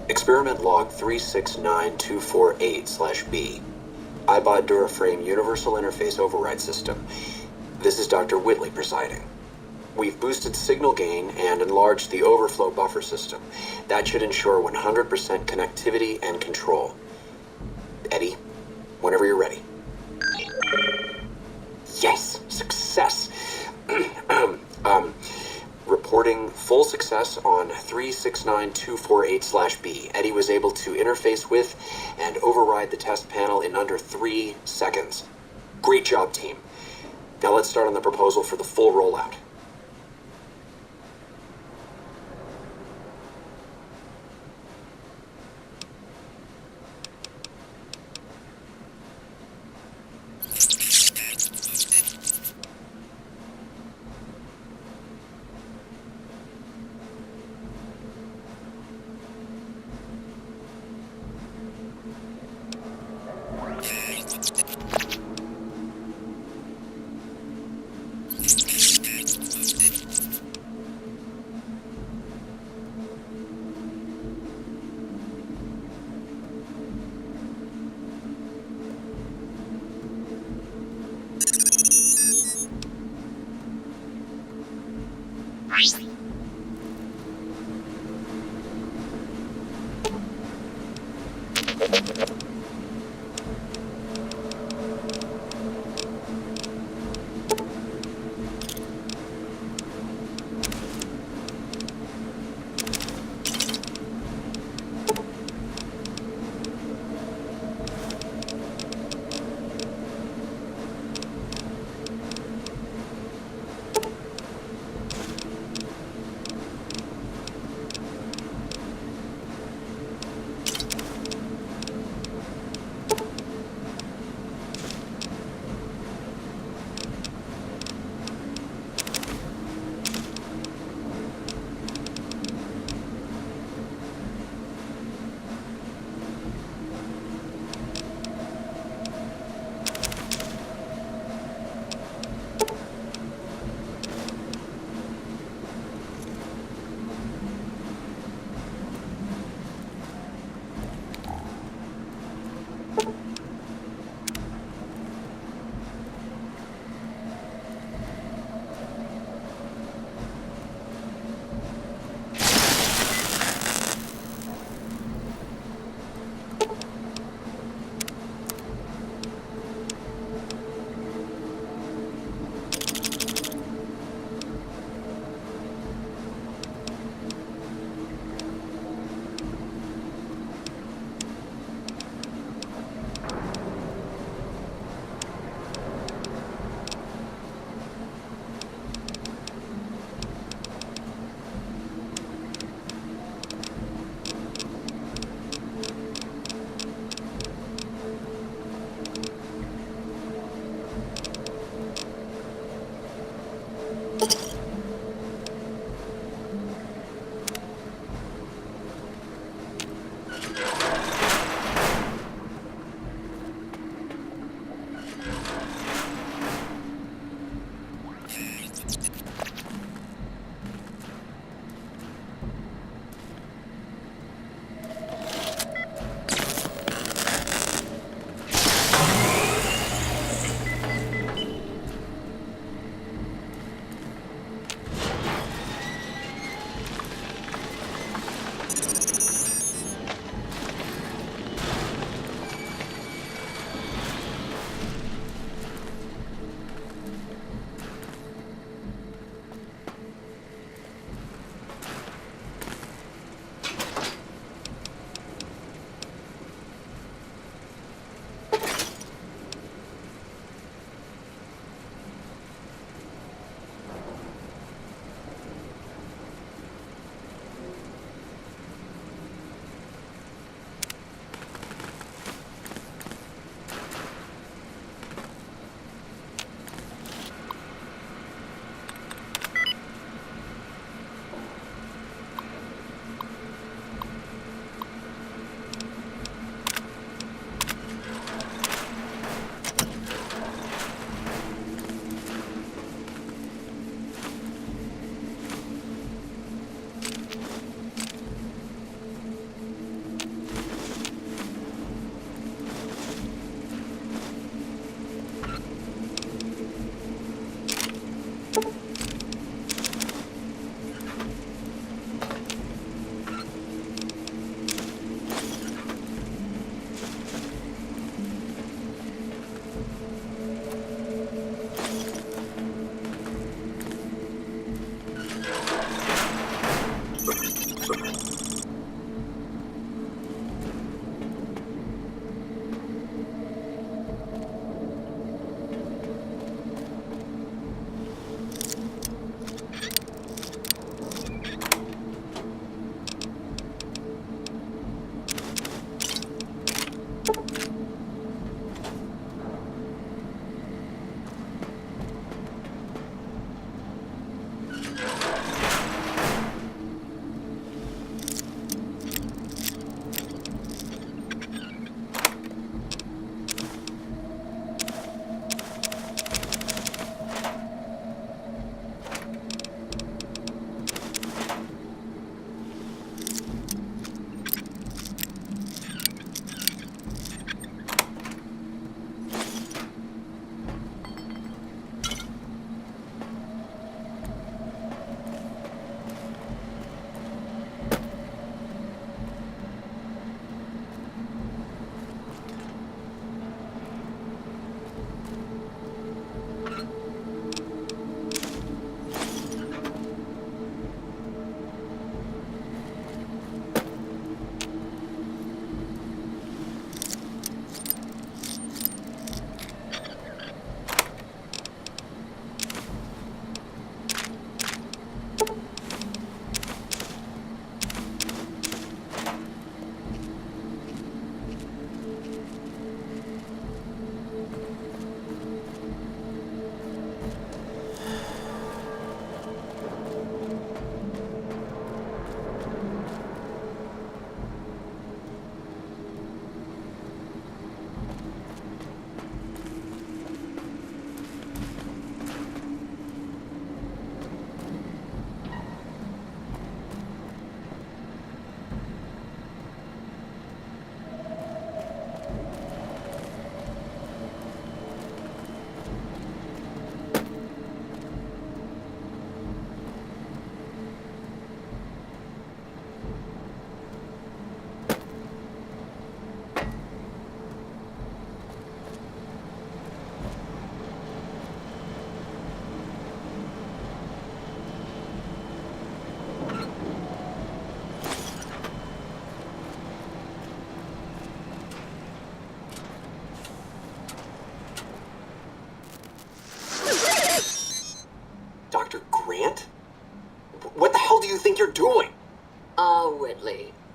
Experiment log 369248/B. iBot Duraframe Universal Interface Override System. This is Dr. Whitley presiding. We've boosted signal gain and enlarged the overflow buffer system. That should ensure 100% connectivity and control. Eddie, whenever you're ready. Yes, success. Reporting full success on 369248/B. Eddie was able to interface with and override the test panel in under 3 seconds. Great job, team. Now let's start on the proposal for the full rollout.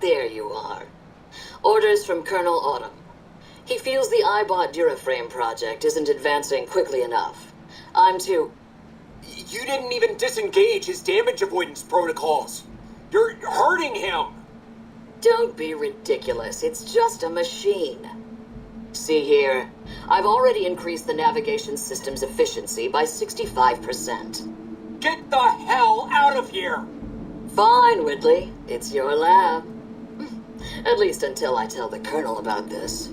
There you are. Orders from Colonel Autumn. He feels the iBot Duraframe project isn't advancing quickly enough. I'm to... You didn't even disengage his damage avoidance protocols. You're hurting him. Don't be ridiculous. It's just a machine. See here. I've already increased the navigation system's efficiency by 65%. Get the hell out of here! Fine, Whitley. It's your lab. At least until I tell the Colonel about this.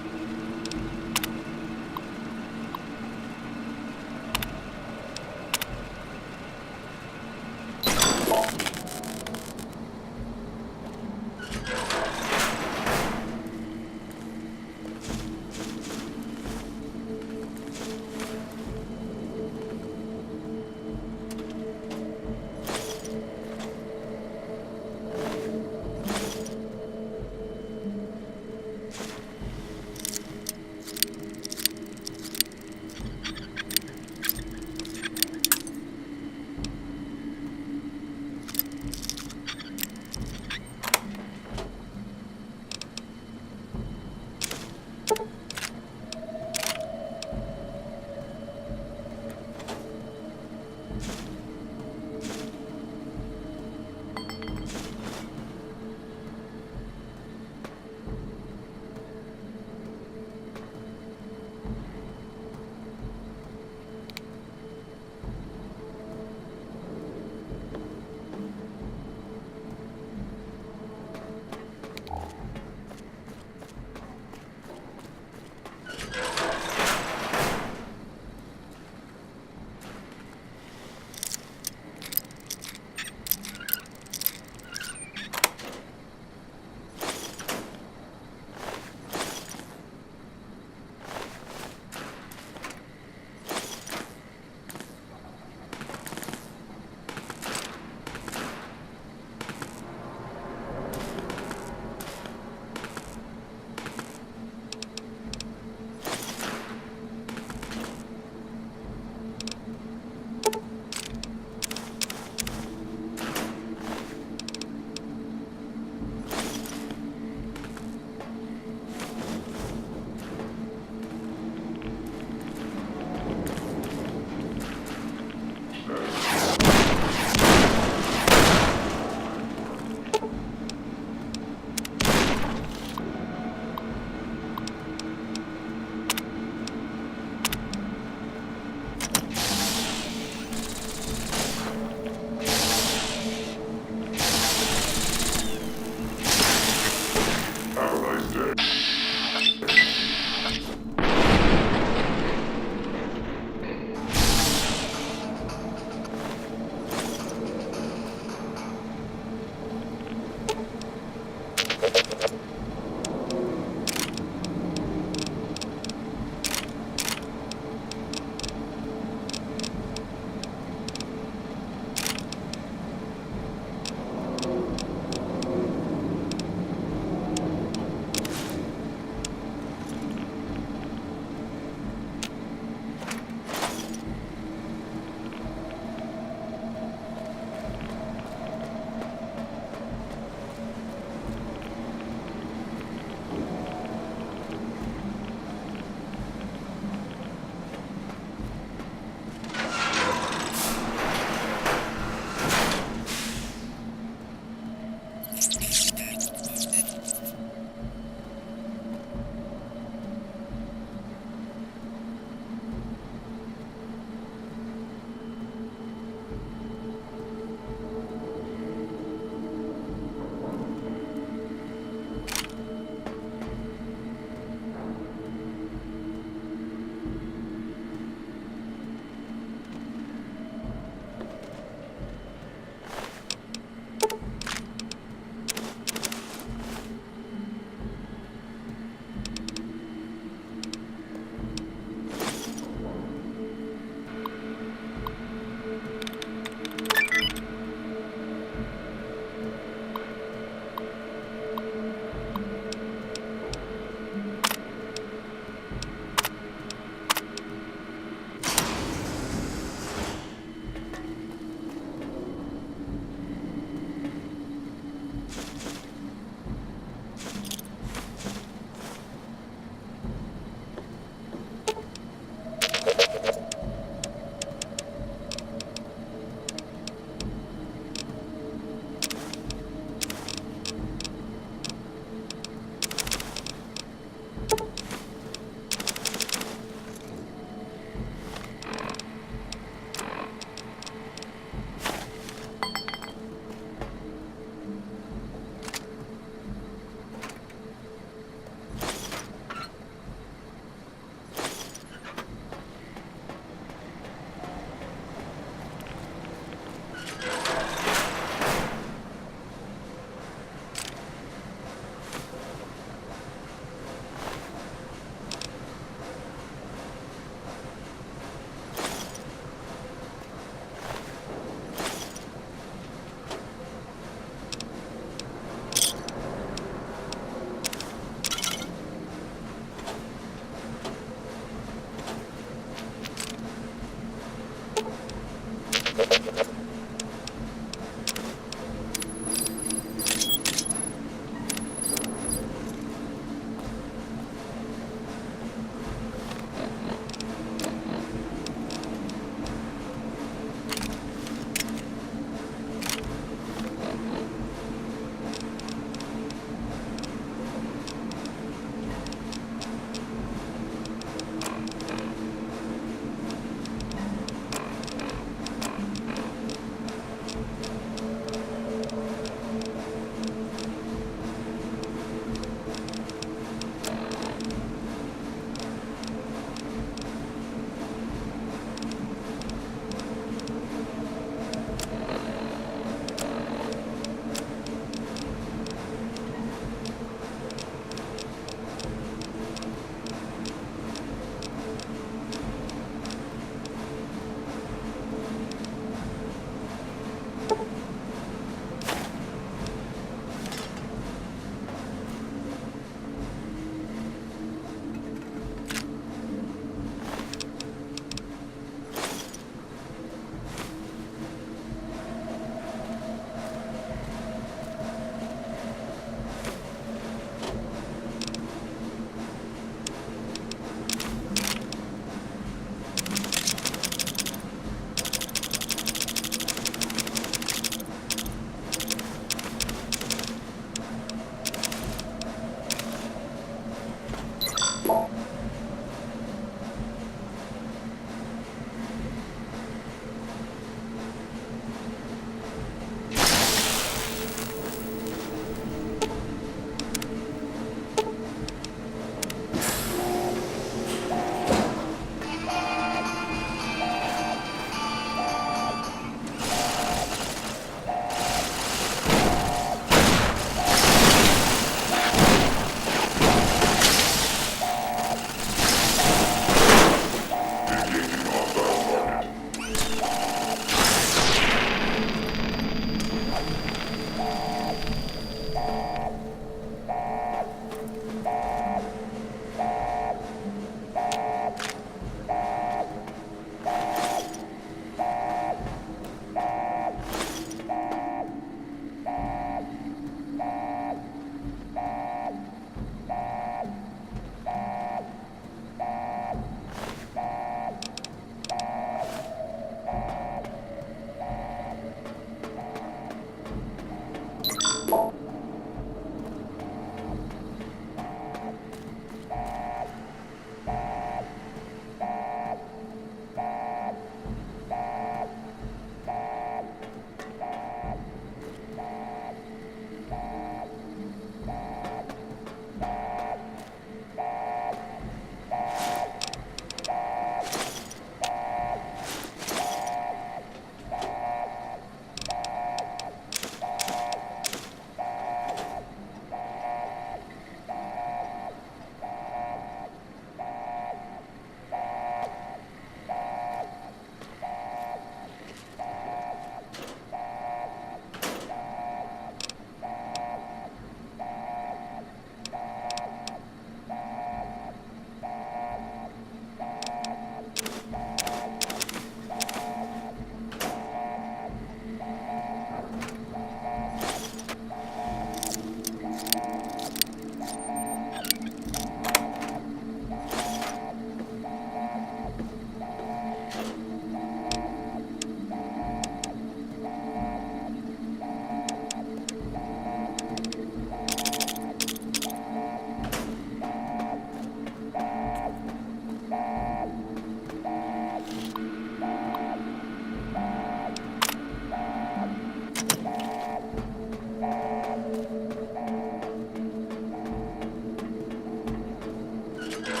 There's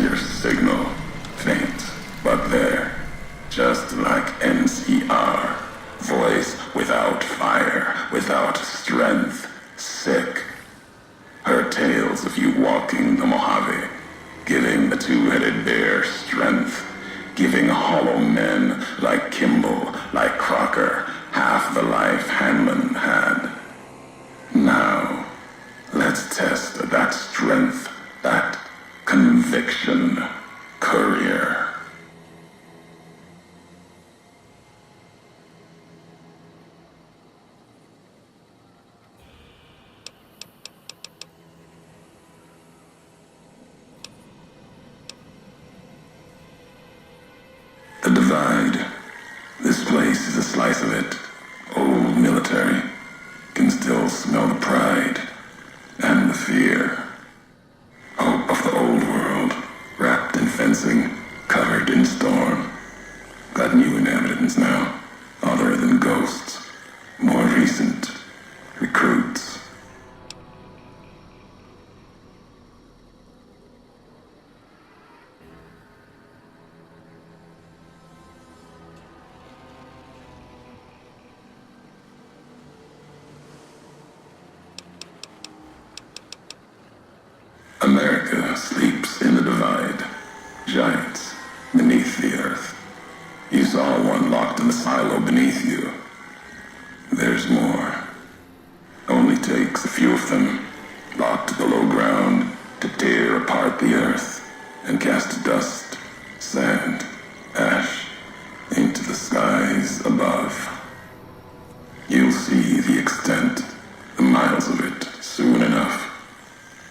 your signal. Faint, but there. Just like NCR. Voice without fire, without strength. Sick. Her tales of you walking the Mojave, giving the two-headed bear strength, giving hollow men like Kimball, like Crocker, half the life Hanlon had. Now, let's test that strength, that conviction, courier. The Divide. This place is a slice of it. Old military. Can still smell the pride and the fear. Hope of the old world, wrapped in fencing, covered in storm. Got new inhabitants now, other than ghosts. More recent. Recruits. America sleeps in the Divide. Giants beneath the earth. You saw one locked in the silo beneath you. There's more. Only takes a few of them, locked below ground, to tear apart the earth and cast dust, sand, ash into the skies above. You'll see the extent, the miles of it, soon enough.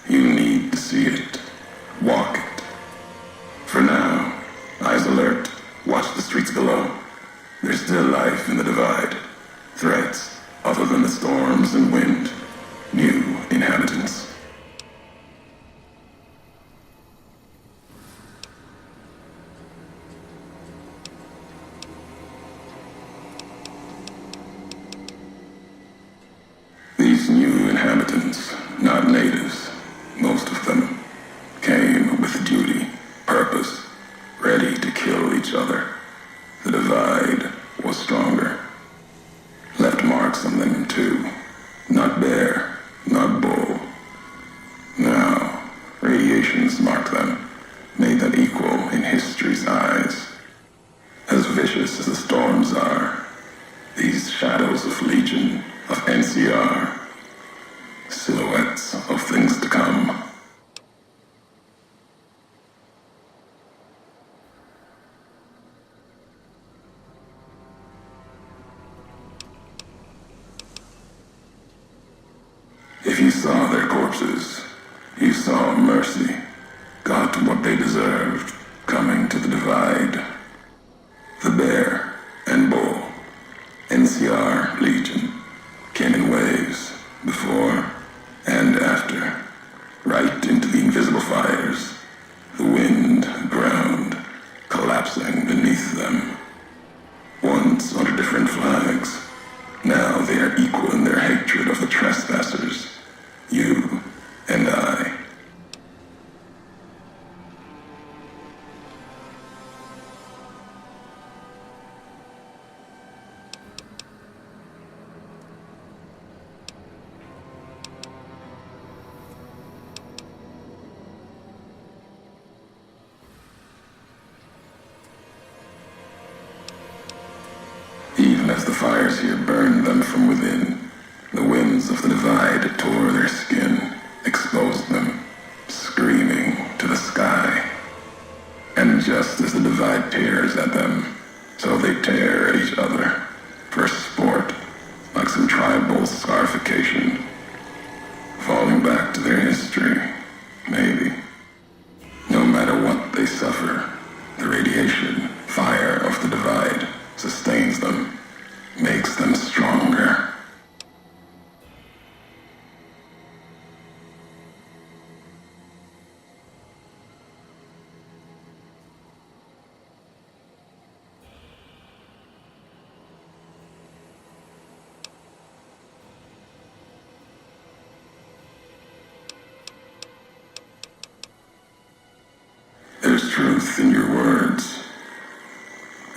You need to see it. Walk it. For now, eyes alert. Watch the streets below. There's still life in the Divide. Threats, other than the storms and wind. New inhabitants. These new inhabitants, not natives, most of them, came with duty, purpose, ready to kill each other. The Divide was stronger. Left marks on them too. Not bear, not bull. Now, radiations marked them, made them equal in history's eyes. As vicious as the storms are, these shadows of Legion, of NCR, silhouettes of things to come. If you saw their corpses, you saw mercy, got what they deserved, coming to the Divide. The bear and bull, NCR Legion, came in waves, before and after, right into the invisible fires, the wind, ground, collapsing beneath them. Once under different flags, now they are equal in their hatred of the trespassers, you and I. Even as the fires here burned them from within, the winds of the Divide tore their skin, exposed them, screaming to the sky. And just as the Divide tears at them, so they tear at each other, for sport, like some tribal scarification, falling back to their history, maybe. No matter what they suffer, the radiation, fire of the Divide sustains them, makes them stronger. truth in your words.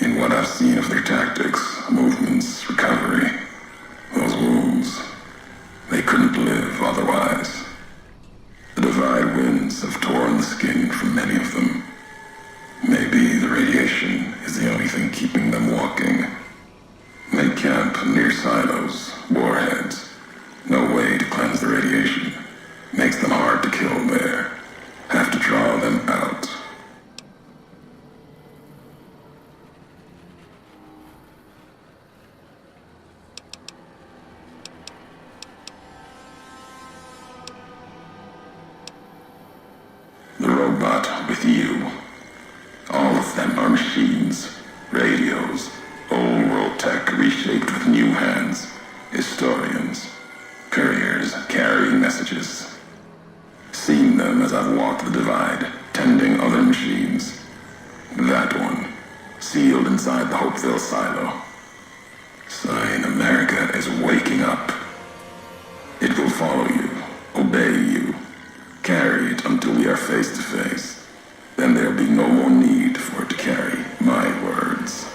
In what I've seen of their tactics, movements, recovery, those wolves, they couldn't live otherwise. The Divide winds have torn the skin from many of them. Maybe the radiation is the only thing keeping them walking. They camp near silos, warheads. No way to cleanse the radiation. Makes them hard to kill there. Have to draw them out. The robot with you. All of them are machines, radios, old world tech reshaped with new hands, historians, couriers carrying messages. Seen them as I've walked the Divide, tending other machines. That one, sealed inside the Hopeville silo. Sign America is waking up. It will follow you, obey you, carry it until we are face to face. Then there'll be no more need for it to carry my words.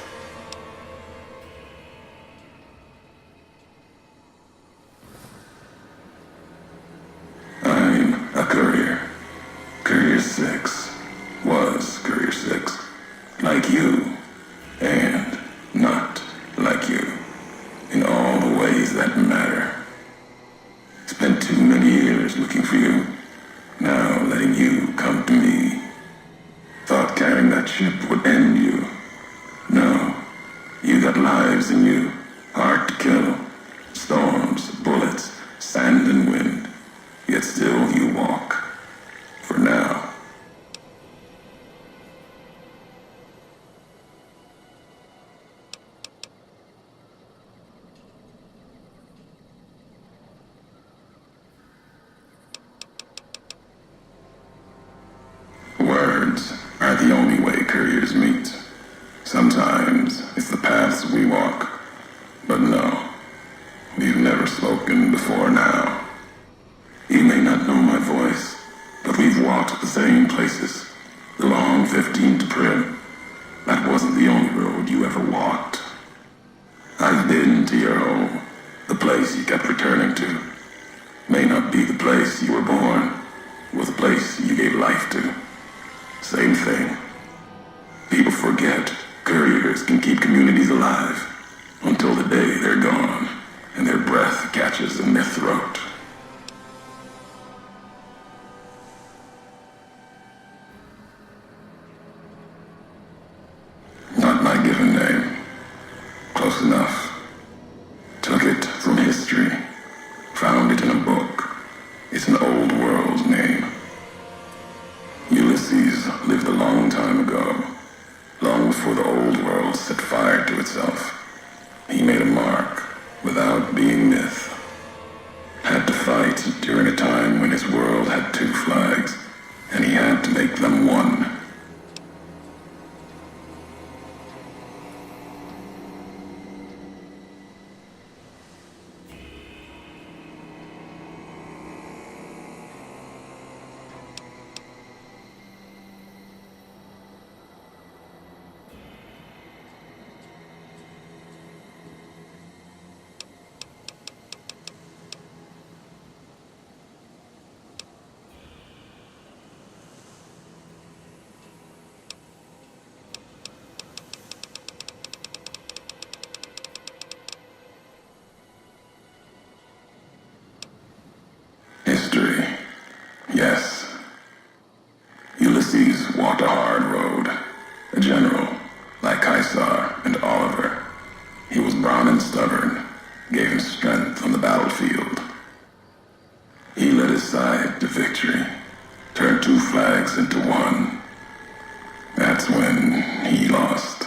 I'm a courier. Courier 6 was Courier 6. Like you, and not like you. In all the ways that matter. Spent too many years looking for you. Now letting you come to me. Thought carrying that ship would end you. No. You got lives in you. Hard to kill. Storms, bullets, sand and wind. Yet still you walk. For now. Words are the only way couriers meet. Sometimes it's the paths we walk. But no, we've never spoken before now. You may not know my voice, but we've walked the same places. The long 15 to Prim. That wasn't the only road you ever walked. I've been to your home, the place you kept returning to. May not be the place you were born, was the place you gave life to. Same thing. People forget couriers can keep communities alive until the day they're gone and their breath catches in their throat. Not my given name. Close enough. Took it from history. Found it in a book. It's an old world name. Ulysses lived a long time ago, long before the old world set fire to itself. He made a mark without being myth. Had to fight during a time when his world had two flags, and he had to make them one. History. Yes. Ulysses walked a hard road. A general, like Caesar and Oliver. He was brawn and stubborn, gave him strength on the battlefield. He led his side to victory, turned two flags into one. That's when he lost.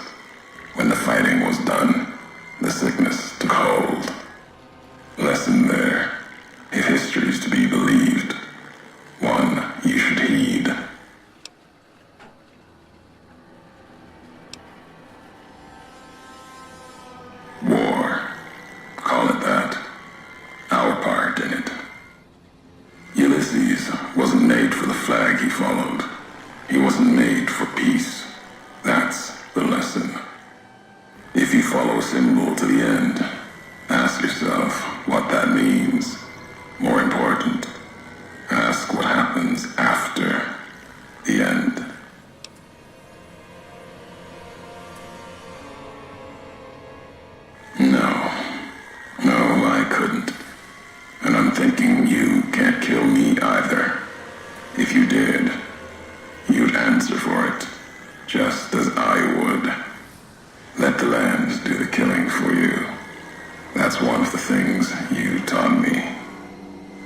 When the fighting was done, the sickness took hold. Lesson there. If history's to be believed, one you should heed. War. Call it that. Our part in it. Ulysses wasn't made for the flag he followed. He wasn't made for peace. That's the lesson. If you follow a symbol to the end, ask yourself what that means. More important, ask what happens after the end. No, I couldn't. And I'm thinking you can't kill me either. If you did, you'd answer for it, just as I would. Let the land do the killing for you. That's one of the things you taught me.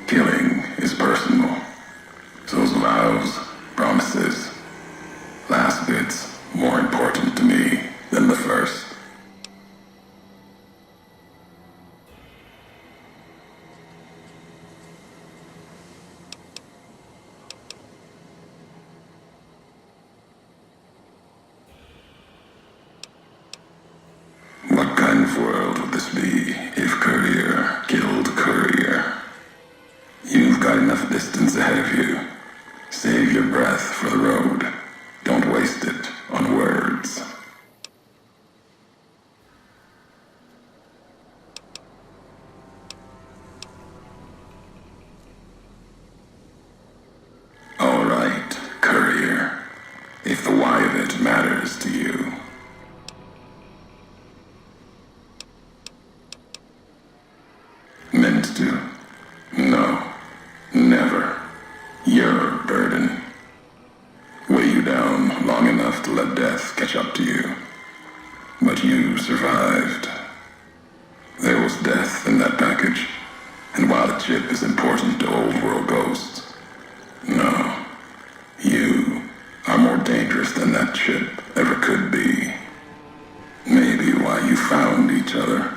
Killing is personal. So's vows, promises. Last bit's more important to me than the first. What kind of world would this be if Courier killed Courier? You've got enough distance ahead of you. Save your breath for the road. Don't waste it on words. All right, Courier. If the why of it matters to you. Meant to? No. Never. You're a burden. Weigh you down long enough to let death catch up to you. But you survived. There was death in that package. And while the chip is important to old world ghosts, no. You are more dangerous than that chip ever could be. Maybe why you found each other.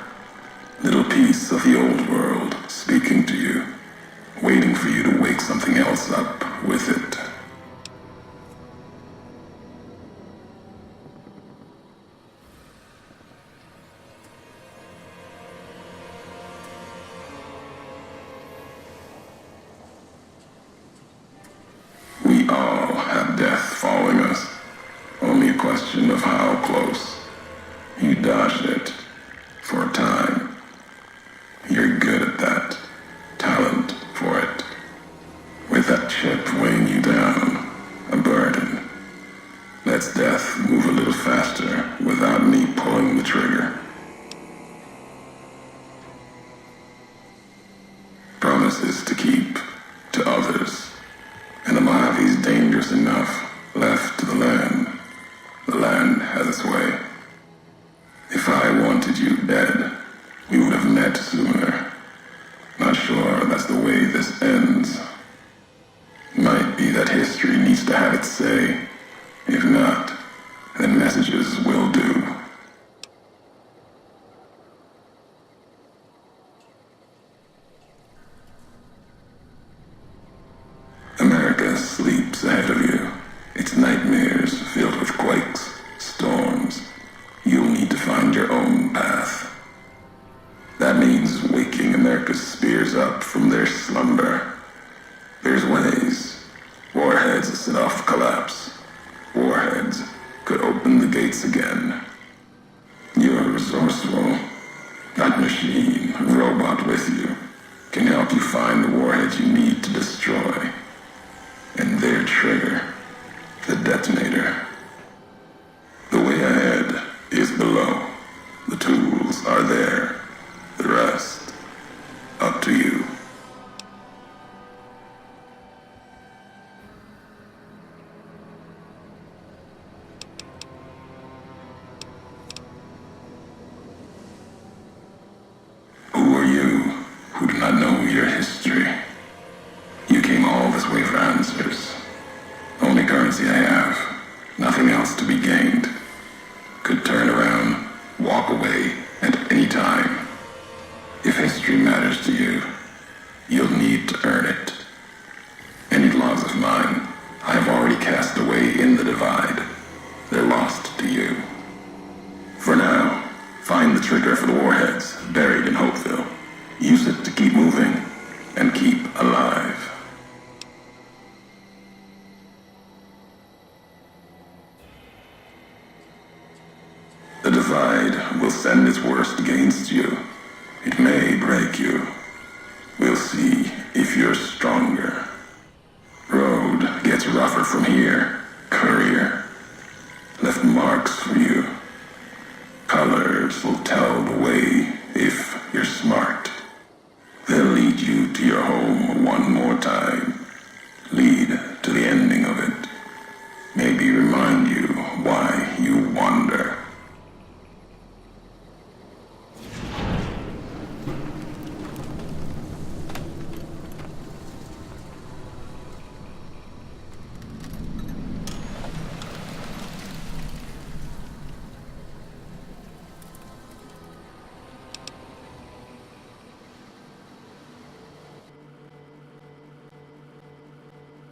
Little piece of the old world speaking to you, waiting for you to wake something else up with it. We all have death following us. Only a question of how close. You dodged it for a time. You're good at that. Talent for it. With that chip weighing you down, a burden. Lets death move a little faster without me pulling the trigger. Promises to keep to others. And the Mojave's dangerous enough left to the land. The land has its way. If I wanted you dead, we would have met sooner. Not sure that's the way this ends. Might be that history needs to have its say. If not, then messages will do. America sleeps ahead of you. Its nightmares filled with quakes, storms. You'll need to find your own path. That means waking America's spears up from their slumber. There's ways. Warheads set off collapse. Warheads could open the gates again. You're resourceful. That machine, robot with you, can help you find the warheads you need to destroy. And their trigger, the detonator. The way ahead is below. The tools are there. The rest, up to you. Who are you who do not know your history? You came all this way for answers. Only currency I have. Nothing else to be gained. Could turn around, walk away at any time. If history matters to you, you'll need to earn it. Any laws of mine, I have already cast away in the divide. They're lost to you. For now, find the trigger for the warheads buried in Hopeville. Use it to keep moving and keep alive. send its worst against you. It may break you.